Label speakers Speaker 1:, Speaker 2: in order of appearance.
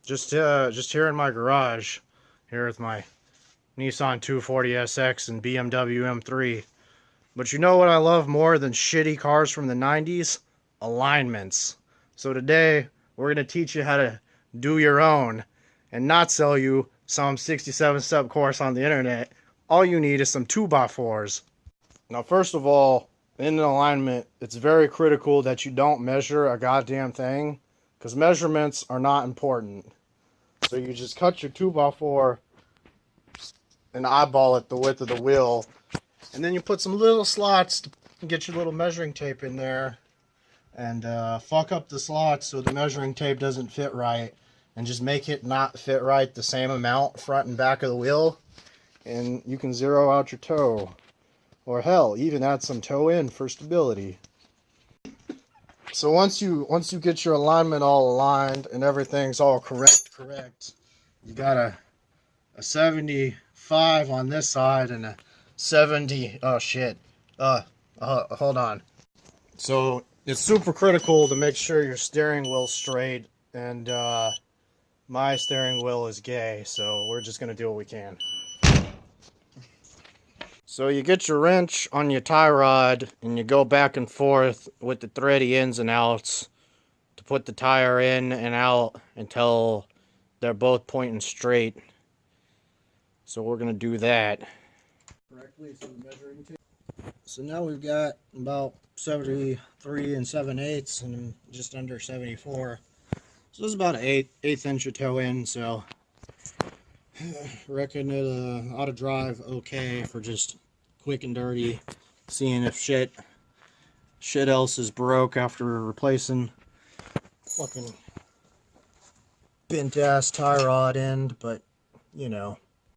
Speaker 1: Just here in my garage, here with my Nissan 240SX and BMW M3. But you know what I love more than shitty cars from the 90s? Alignments. So today, we're going to teach you how to do your own and not sell you some 67-step course on the internet. All you need is some 2x4s. Now, first of all, in an alignment, it's very critical that you don't measure a goddamn thing, because measurements are not important. So you just cut your 2x4 and eyeball it the width of the wheel, and then you put some little slots to get your little measuring tape in there, and fuck up the slots so the measuring tape doesn't fit right, and just make it not fit right the same amount front and back of the wheel, and you can zero out your toe. Or hell, even add some toe in for stability. So once you get your alignment all aligned and everything's all correct, you got a 75 on this side and a 70. Oh shit. Hold on. So it's super critical to make sure your steering wheel's straight, and my steering wheel is gay, so we're just gonna do what we can. So you get your wrench on your tie rod and you go back and forth with the thready ins and outs to put the tire in and out until they're both pointing straight. So we're going to do that correctly. So now we've got about 73 and 7/8 and just under 74. So this is about an eighth inch of toe in, so I reckon it ought to drive okay for just quick and dirty, seeing if shit else is broke after replacing fucking bent ass tie rod end, but you know.